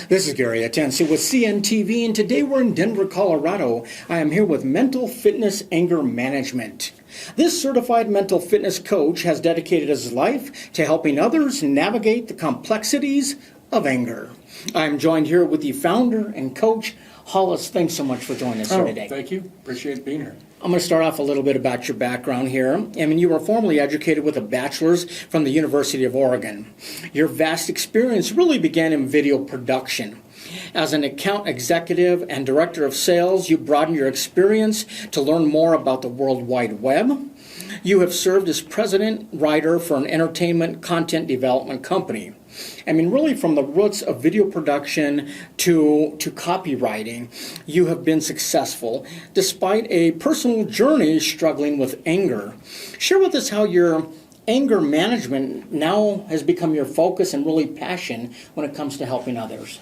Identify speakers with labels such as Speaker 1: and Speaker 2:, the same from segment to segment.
Speaker 1: This is Gary Atensi with CNTV, and today we're in Denver, Colorado. I am here with Mental Fitness Anger Management. This certified mental fitness coach has dedicated his life to helping others navigate the complexities of anger. I'm joined here with the founder and coach, Hollis. Thanks so much for joining us here today.
Speaker 2: Thank you. Appreciate being here.
Speaker 1: I'm going to start off a little bit about your background here. I mean, you were formerly educated with a bachelor's from the University of Oregon. Your vast experience really began in video production. As an account executive and director of sales, you broadened your experience to learn more about the World Wide Web. You have served as president writer for an entertainment content development company. I mean, really from the roots of video production to copywriting, you have been successful despite a personal journey struggling with anger. Share with us how your anger management now has become your focus and really passion when it comes to helping others.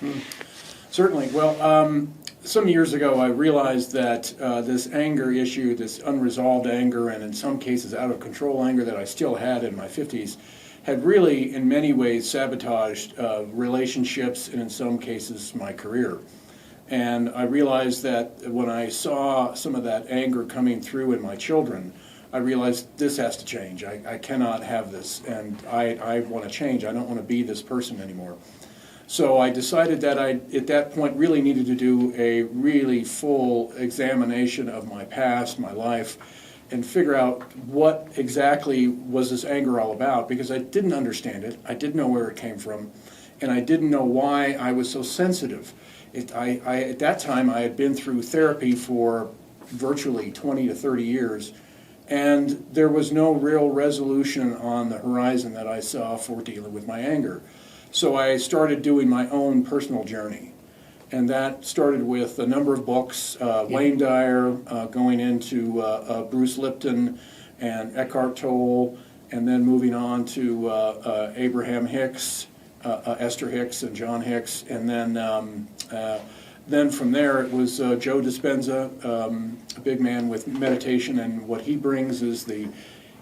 Speaker 2: Certainly. Well, some years ago I realized that this anger issue, this unresolved anger, and in some cases out of control anger that I still had in my 50s, had really in many ways sabotaged relationships and in some cases my career. And I realized that when I saw some of that anger coming through in my children, I realized this has to change. I cannot have this, and I want to change. I don't want to be this person anymore. So I decided that I, at that point, really needed to do a really full examination of my past, my life, and figure out what exactly was this anger all about, because I didn't understand it. I didn't know where it came from, and I didn't know why I was so sensitive. At that time, I had been through therapy for virtually 20 to 30 years, and there was no real resolution on the horizon that I saw for dealing with my anger. So I started doing my own personal journey. And that started with a number of books, Wayne Dyer, going into Bruce Lipton and Eckhart Tolle, and then moving on to Abraham Hicks, Esther Hicks, and John Hicks. And then from there it was Joe Dispenza, a big man with meditation, and what he brings is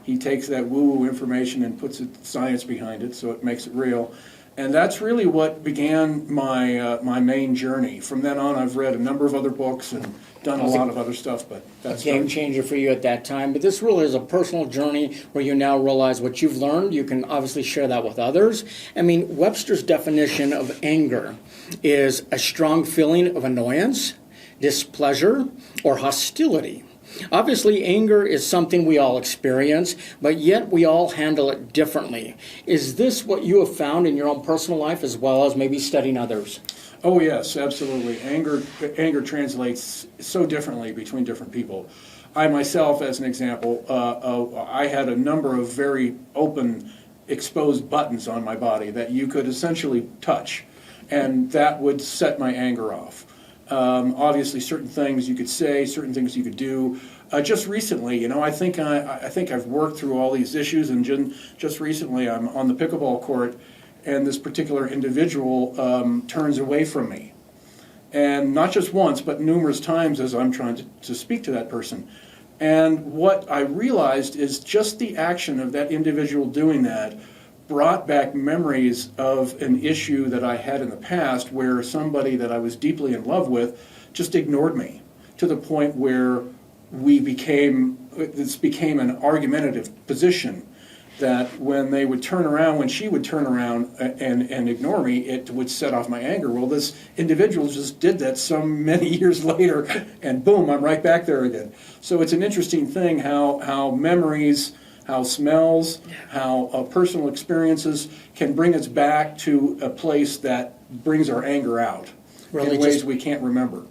Speaker 2: he takes that woo-woo information and puts science behind it, so it makes it real. And that's really what began my main journey. From then on, I've read a number of other books and done a lot of other stuff, but that's
Speaker 1: a game changer for you at that time. But this really is a personal journey where you now realize what you've learned. You can obviously share that with others. I mean, Webster's definition of anger is a strong feeling of annoyance, displeasure, or hostility. Obviously, anger is something we all experience, but yet we all handle it differently. Is this what you have found in your own personal life as well as maybe studying others?
Speaker 2: Oh yes, absolutely. Anger translates so differently between different people. I myself, as an example, I had a number of very open, exposed buttons on my body that you could essentially touch, and that would set my anger off. Obviously, certain things you could say, certain things you could do. Just recently, I think I've worked through all these issues, and just recently I'm on the pickleball court, and this particular individual turns away from me, and not just once, but numerous times as I'm trying to speak to that person. And what I realized is just the action of that individual doing that brought back memories of an issue that I had in the past where somebody that I was deeply in love with just ignored me to the point where this became an argumentative position that when she would turn around and ignore me, it would set off my anger. Well, this individual just did that so many years later, and boom, I'm right back there again. So it's an interesting thing how memories, how smells, how personal experiences can bring us back to a place that brings our anger out in ways we can't remember.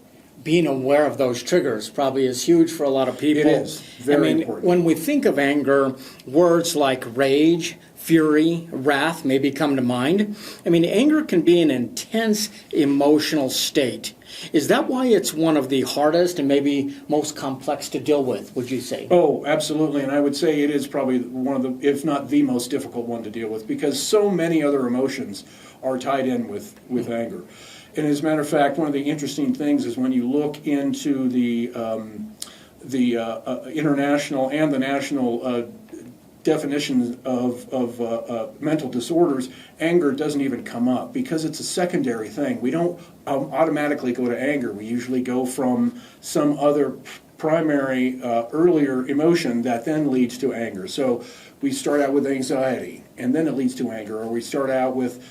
Speaker 1: Being aware of those triggers probably is huge for a lot of people.
Speaker 2: It is very important.
Speaker 1: When we think of anger, words like rage, fury, wrath maybe come to mind. I mean, anger can be an intense emotional state. Is that why it's one of the hardest and maybe most complex to deal with, would you say?
Speaker 2: Oh, absolutely, and I would say it is probably one of the, if not the most difficult one to deal with, because so many other emotions are tied in with anger. And as a matter of fact, one of the interesting things is when you look into the international and the national definitions of mental disorders, anger doesn't even come up because it's a secondary thing. We don't automatically go to anger. We usually go from some other primary earlier emotion that then leads to anger. So we start out with anxiety and then it leads to anger, or we start out with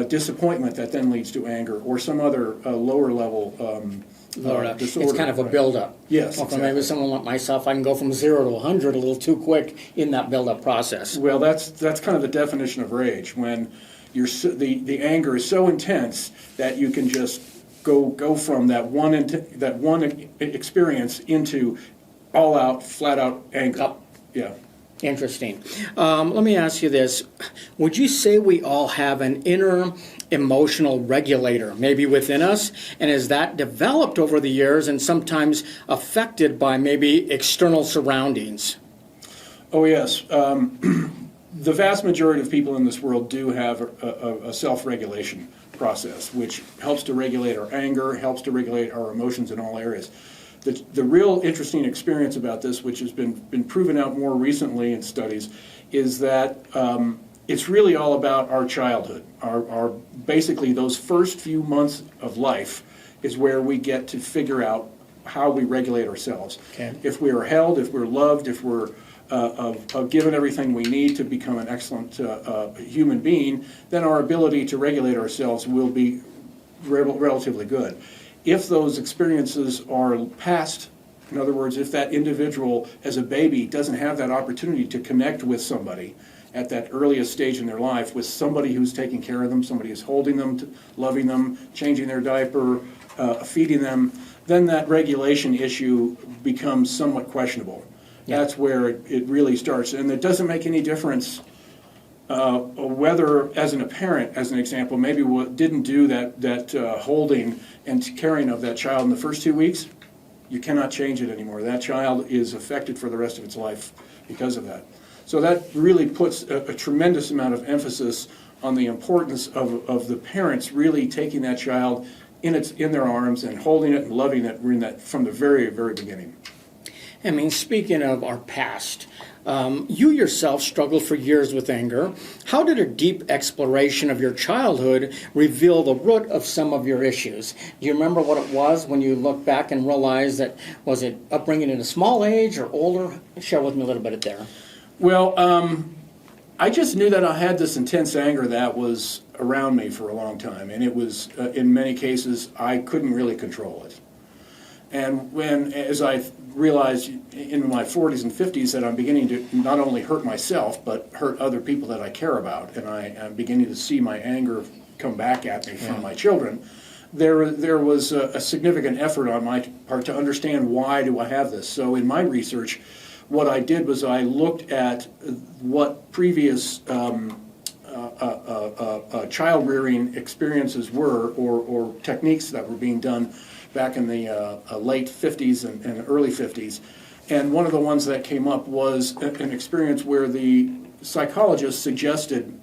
Speaker 2: disappointment that then leads to anger, or some other lower level disorder.
Speaker 1: It's kind of a buildup.
Speaker 2: Yes,
Speaker 1: Well, for
Speaker 2: exactly.
Speaker 1: maybe someone like myself, I can go from 0 to 100 a little too quick in that buildup process.
Speaker 2: Well, that's kind of the definition of rage, when the anger is so intense that you can just go from that one experience into all out, flat out anger.
Speaker 1: Yep.
Speaker 2: Yeah.
Speaker 1: Interesting. Let me ask you this. Would you say we all have an inner emotional regulator, maybe within us? And is that developed over the years and sometimes affected by maybe external surroundings?
Speaker 2: Oh, yes. The vast majority of people in this world do have a self-regulation process, which helps to regulate our anger, helps to regulate our emotions in all areas. The real interesting experience about this, which has been proven out more recently in studies, is that it's really all about our childhood. Our basically those first few months of life is where we get to figure out how we regulate ourselves.
Speaker 1: Okay.
Speaker 2: If we are held, if we're loved, if we're given everything we need to become an excellent human being, then our ability to regulate ourselves will be relatively good. If those experiences are past, in other words, if that individual as a baby doesn't have that opportunity to connect with somebody at that earliest stage in their life, with somebody who's taking care of them, somebody who's holding them, loving them, changing their diaper, feeding them, then that regulation issue becomes somewhat questionable.
Speaker 1: Yeah.
Speaker 2: That's where it really starts. And it doesn't make any difference whether, as a parent, as an example, maybe didn't do that holding and caring of that child in the first 2 weeks, you cannot change it anymore. That child is affected for the rest of its life because of that. So that really puts a tremendous amount of emphasis on the importance of the parents really taking that child in their arms and holding it and loving it from the very, very beginning.
Speaker 1: I mean, speaking of our past, you yourself struggled for years with anger. How did a deep exploration of your childhood reveal the root of some of your issues? Do you remember what it was when you look back and realize that, was it upbringing at a small age or older? Share with me a little bit there.
Speaker 2: Well, I just knew that I had this intense anger that was around me for a long time, and it was, in many cases, I couldn't really control it. And as I realized in my 40s and 50s that I'm beginning to not only hurt myself, but hurt other people that I care about, and I'm beginning to see my anger come back at me from my children, there was a significant effort on my part to understand, why do I have this? So in my research, what I did was I looked at what previous child rearing experiences were, or techniques that were being done back in the late 50s and early 50s. And one of the ones that came up was an experience where the psychologist suggested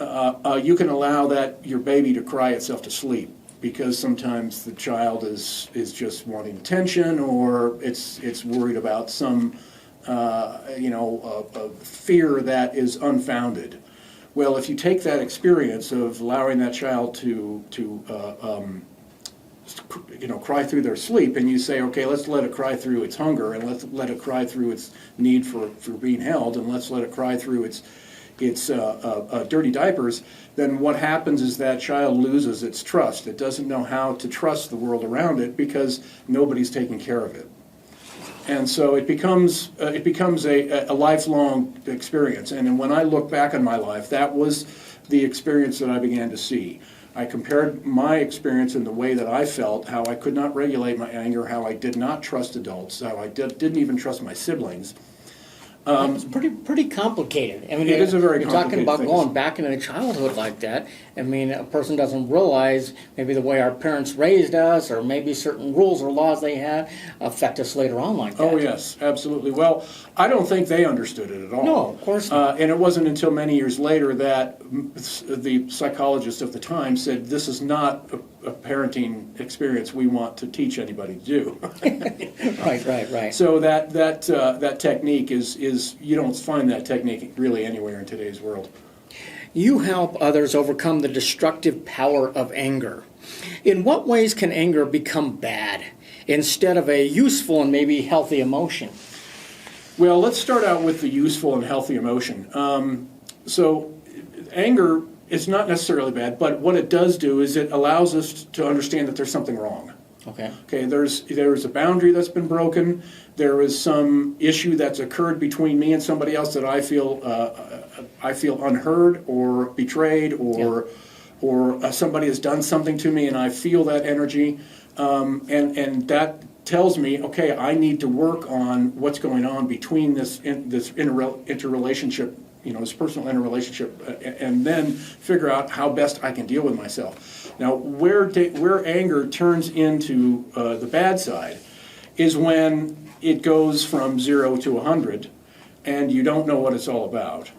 Speaker 2: you can allow your baby to cry itself to sleep, because sometimes the child is just wanting attention, or it's worried about some fear that is unfounded. Well, if you take that experience of allowing that child to cry through their sleep, and you say, okay, let's let it cry through its hunger, and let's let it cry through its need for being held, and let's let it cry through its dirty diapers, then what happens is that child loses its trust. It doesn't know how to trust the world around it because nobody's taking care of it. And so it becomes a lifelong experience. And when I look back on my life, that was the experience that I began to see. I compared my experience in the way that I felt, how I could not regulate my anger, how I did not trust adults, how I didn't even trust my siblings.
Speaker 1: It's pretty complicated. I mean,
Speaker 2: it is a very
Speaker 1: you're talking
Speaker 2: complicated
Speaker 1: about
Speaker 2: thing.
Speaker 1: going back into childhood like that. I mean, a person doesn't realize maybe the way our parents raised us, or maybe certain rules or laws they had, affect us later on like that.
Speaker 2: Oh, yes, absolutely. Well, I don't think they understood it at all.
Speaker 1: No, of course not.
Speaker 2: And it wasn't until many years later that the psychologist of the time said, this is not a parenting experience we want to teach anybody to do.
Speaker 1: Right.
Speaker 2: So that technique is you don't find that technique really anywhere in today's world.
Speaker 1: You help others overcome the destructive power of anger. In what ways can anger become bad instead of a useful and maybe healthy emotion?
Speaker 2: Well, let's start out with the useful and healthy emotion. So anger is not necessarily bad, but what it does do is it allows us to understand that there's something wrong. Okay, there's a boundary that's been broken. There is some issue that's occurred between me and somebody else that I feel unheard or betrayed, or somebody has done something to me, and I feel that energy, and that tells me, okay, I need to work on what's going on between this interrelationship, this personal interrelationship, and then figure out how best I can deal with myself. Now, where anger turns into the bad side is when it goes from 0 to 100, and you don't know what it's all about,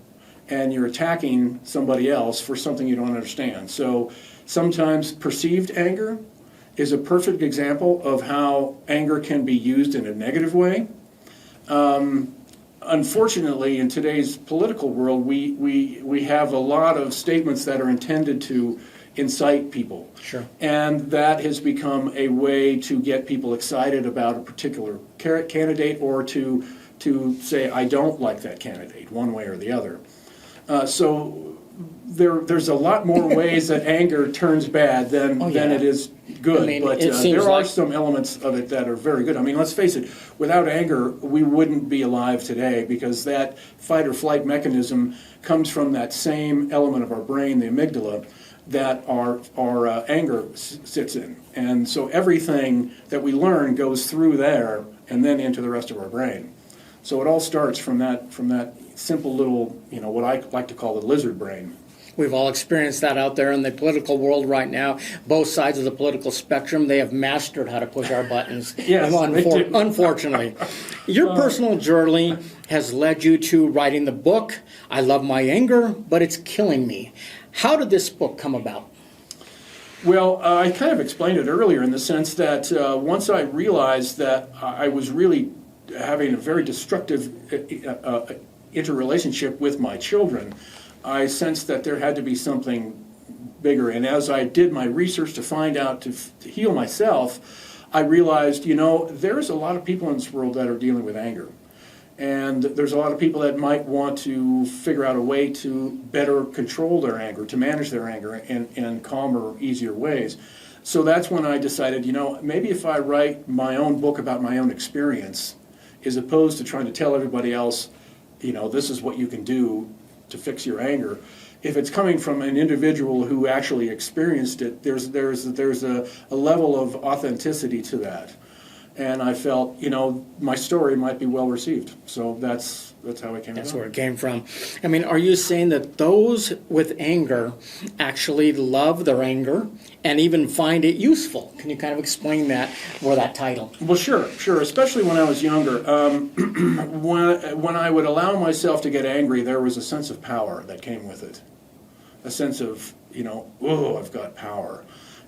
Speaker 2: and you're attacking somebody else for something you don't understand. So sometimes perceived anger is a perfect example of how anger can be used in a negative way. Unfortunately, in today's political world, we have a lot of statements that are intended to incite people.
Speaker 1: Sure.
Speaker 2: And that has become a way to get people excited about a particular candidate, or to say, I don't like that candidate, one way or the other. So there's a lot more ways that anger turns bad than it is good.
Speaker 1: I mean,
Speaker 2: but there are some elements of it that are very good. I mean, let's face it, without anger, we wouldn't be alive today, because that fight or flight mechanism comes from that same element of our brain, the amygdala, that our anger sits in. And so everything that we learn goes through there and then into the rest of our brain. So it all starts from that simple little, what I like to call the lizard brain.
Speaker 1: We've all experienced that out there in the political world right now. Both sides of the political spectrum, they have mastered how to push our buttons.
Speaker 2: Yes,
Speaker 1: Unfortunately. Your personal journey has led you to writing the book, I Love My Anger, But It's Killing Me. How did this book come about?
Speaker 2: Well, I kind of explained it earlier, in the sense that once I realized that I was really having a very destructive interrelationship with my children, I sensed that there had to be something bigger. And as I did my research to find out, to heal myself, I realized, there's a lot of people in this world that are dealing with anger. And there's a lot of people that might want to figure out a way to better control their anger, to manage their anger in calmer, easier ways. So that's when I decided, maybe if I write my own book about my own experience, as opposed to trying to tell everybody else, this is what you can do to fix your anger. If it's coming from an individual who actually experienced it, there's a level of authenticity to that. And I felt, my story might be well received. So that's how it came about.
Speaker 1: That's where it came from. I mean, are you saying that those with anger actually love their anger and even find it useful? Can you kind of explain that, or that title?
Speaker 2: Well, sure. Especially when I was younger. When I would allow myself to get angry, there was a sense of power that came with it. A sense of, I've got power.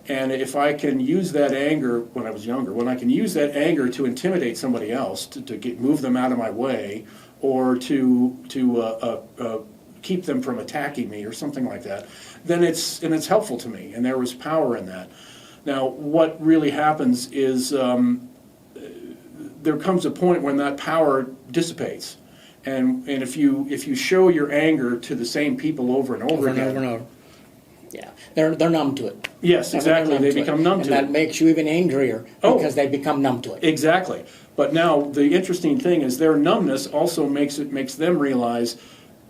Speaker 2: And if I can use that anger, when I was younger, when I can use that anger to intimidate somebody else, to move them out of my way, or to keep them from attacking me or something like that, then it's helpful to me, and there was power in that. Now, what really happens is there comes a point when that power dissipates, and if you show your anger to the same people over and over again.
Speaker 1: Yeah, they're numb to it.
Speaker 2: Yes, exactly. They become numb to it.
Speaker 1: And that makes you even angrier because they become numb to it.
Speaker 2: Exactly. But now the interesting thing is their numbness also makes them realize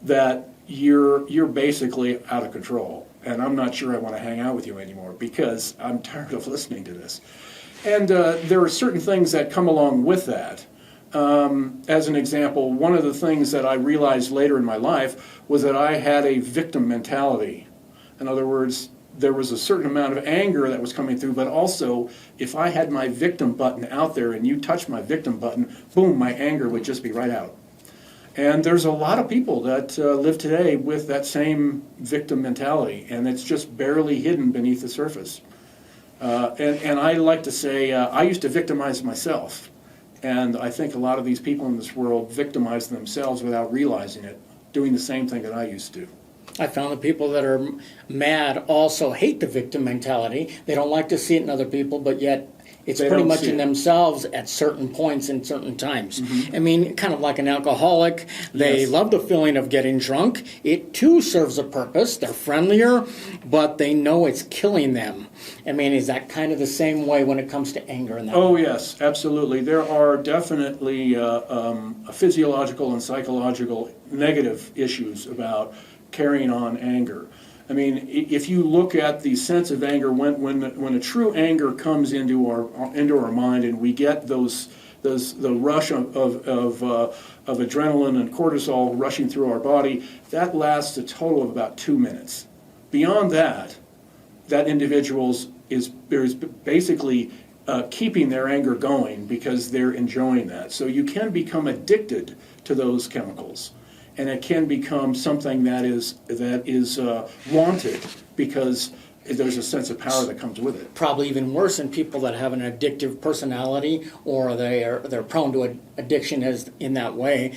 Speaker 2: that you're basically out of control, and I'm not sure I want to hang out with you anymore because I'm tired of listening to this. And there are certain things that come along with that. As an example, one of the things that I realized later in my life was that I had a victim mentality. In other words, there was a certain amount of anger that was coming through, but also if I had my victim button out there and you touched my victim button, boom, my anger would just be right out. And there's a lot of people that live today with that same victim mentality, and it's just barely hidden beneath the surface. And I like to say, I used to victimize myself. And I think a lot of these people in this world victimize themselves without realizing it, doing the same thing that I used to.
Speaker 1: I found the people that are mad also hate the victim mentality. They don't like to see it in other people, but yet it's
Speaker 2: They
Speaker 1: pretty
Speaker 2: don't
Speaker 1: much
Speaker 2: see
Speaker 1: in
Speaker 2: it.
Speaker 1: themselves at certain points and certain times. I mean, kind of like an alcoholic. They
Speaker 2: Yes.
Speaker 1: love the feeling of getting drunk. It too serves a purpose. They're friendlier, but they know it's killing them. I mean, is that kind of the same way when it comes to anger? And that
Speaker 2: Oh, yes, absolutely. There are definitely physiological and psychological negative issues about carrying on anger. I mean, if you look at the sense of anger, when a true anger comes into our mind, and we get the rush of adrenaline and cortisol rushing through our body, that lasts a total of about 2 minutes. Beyond that, that individual is basically keeping their anger going because they're enjoying that. So you can become addicted to those chemicals, and it can become something that is wanted because there's a sense of power that comes with it.
Speaker 1: probably even worse in people that have an addictive personality, or they're prone to addiction as in that way.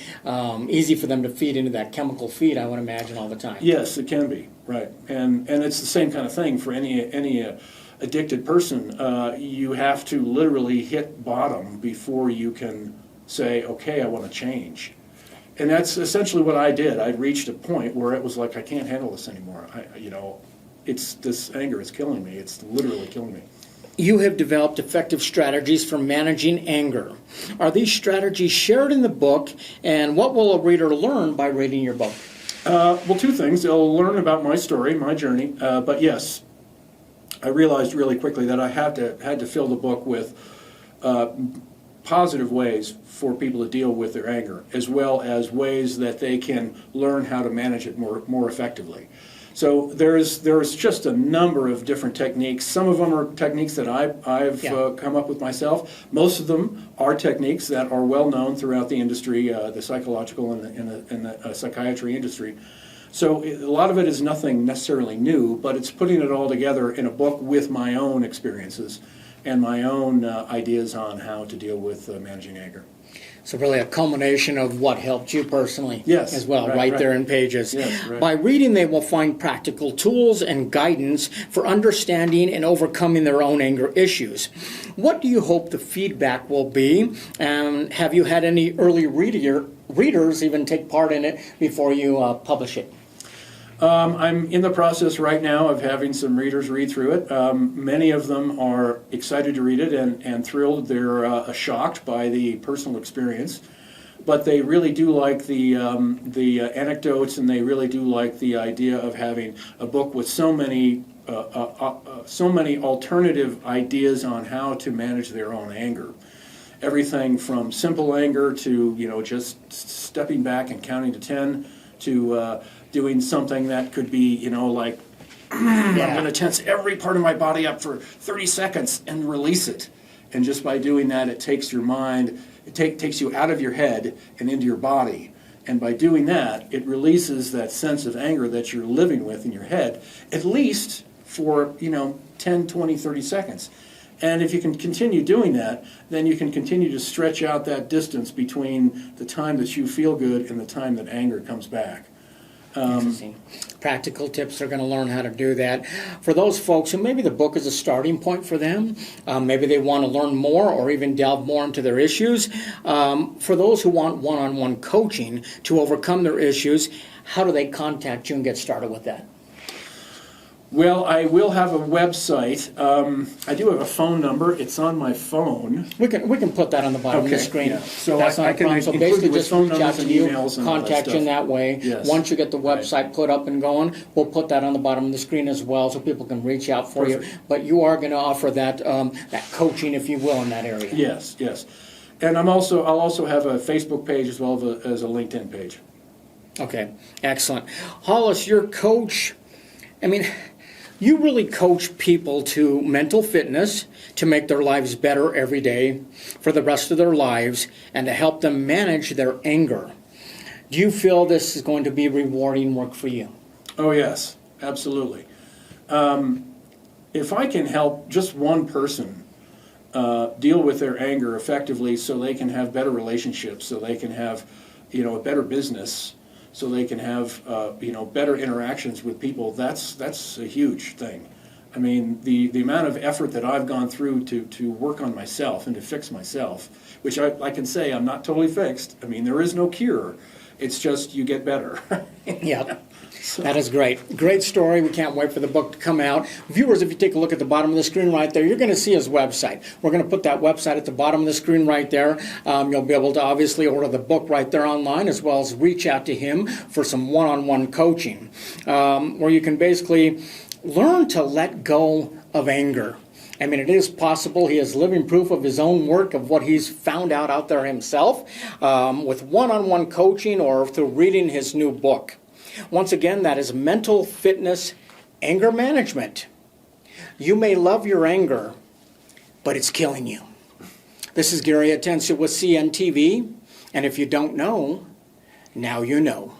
Speaker 1: Easy for them to feed into that chemical feed, I would imagine, all the time.
Speaker 2: Yes, it can be, right. And it's the same kind of thing for any addicted person. You have to literally hit bottom before you can say, okay, I want to change. And that's essentially what I did. I reached a point where it was like, I can't handle this anymore. This anger is killing me. It's literally killing me.
Speaker 1: You have developed effective strategies for managing anger. Are these strategies shared in the book, and what will a reader learn by reading your book?
Speaker 2: Well, two things. They'll learn about my story, my journey. But yes, I realized really quickly that I had to fill the book with positive ways for people to deal with their anger, as well as ways that they can learn how to manage it more effectively. So there's just a number of different techniques. Some of them are techniques that I've come up with myself. Most of them are techniques that are well known throughout the industry, the psychological and the psychiatry industry. So a lot of it is nothing necessarily new, but it's putting it all together in a book with my own experiences and my own ideas on how to deal with managing anger.
Speaker 1: So really a culmination of what helped you personally as well,
Speaker 2: right,
Speaker 1: right there
Speaker 2: right.
Speaker 1: in pages.
Speaker 2: Yes, right.
Speaker 1: By reading, they will find practical tools and guidance for understanding and overcoming their own anger issues. What do you hope the feedback will be? And have you had any early readers even take part in it before you publish it?
Speaker 2: I'm in the process right now of having some readers read through it. Many of them are excited to read it and thrilled. They're shocked by the personal experience, but they really do like the anecdotes, and they really do like the idea of having a book with so many alternative ideas on how to manage their own anger. Everything from simple anger to just stepping back and counting to 10 to doing something that could be, like, I'm going to tense every part of my body up for 30 seconds and release it. And just by doing that, it takes your mind, takes you out of your head and into your body. And by doing that, it releases that sense of anger that you're living with in your head, at least for, 10, 20, 30 seconds. And if you can continue doing that, then you can continue to stretch out that distance between the time that you feel good and the time that anger comes back.
Speaker 1: Interesting. Practical tips are going to learn how to do that. For those folks who maybe the book is a starting point for them, maybe they want to learn more or even delve more into their issues. For those who want one-on-one coaching to overcome their issues, how do they contact you and get started with that?
Speaker 2: Well, I will have a website. I do have a phone number. It's on my phone.
Speaker 1: We can put that on the bottom of the
Speaker 2: Okay,
Speaker 1: screen.
Speaker 2: yeah. So
Speaker 1: That's not
Speaker 2: I
Speaker 1: a
Speaker 2: can
Speaker 1: problem. So
Speaker 2: include
Speaker 1: basically
Speaker 2: with
Speaker 1: just
Speaker 2: phone
Speaker 1: reach out
Speaker 2: numbers
Speaker 1: to
Speaker 2: and
Speaker 1: you,
Speaker 2: emails and all that
Speaker 1: contact you in
Speaker 2: stuff.
Speaker 1: that way.
Speaker 2: Yes.
Speaker 1: Once you get the website put up and going, we'll put that on the bottom of the screen as well so people can reach out for you.
Speaker 2: Perfect.
Speaker 1: But you are going to offer that coaching, if you will, in that area.
Speaker 2: Yes. And I'll also have a Facebook page as well as a LinkedIn page.
Speaker 1: Okay, excellent. Hollis, your coach, you really coach people to mental fitness, to make their lives better every day for the rest of their lives, and to help them manage their anger. Do you feel this is going to be rewarding work for you?
Speaker 2: Oh, yes, absolutely. if I can help just one person deal with their anger effectively so they can have better relationships, so they can have, a better business, so they can have, better interactions with people, that's a huge thing. I mean, the amount of effort that I've gone through to work on myself and to fix myself, which I can say I'm not totally fixed. I mean, there is no cure. It's just you get better.
Speaker 1: Yeah. That is great. Great story. We can't wait for the book to come out. Viewers, if you take a look at the bottom of the screen right there, you're going to see his website. We're going to put that website at the bottom of the screen right there. You'll be able to obviously order the book right there online, as well as reach out to him for some one-on-one coaching, where you can basically learn to let go of anger. I mean, it is possible. He is living proof of his own work, of what he's found out there himself, with one-on-one coaching or through reading his new book. Once again, that is Mental Fitness Anger Management. You may love your anger, but it's killing you. This is Gary Atencio with CNTV, and if you don't know, now you know.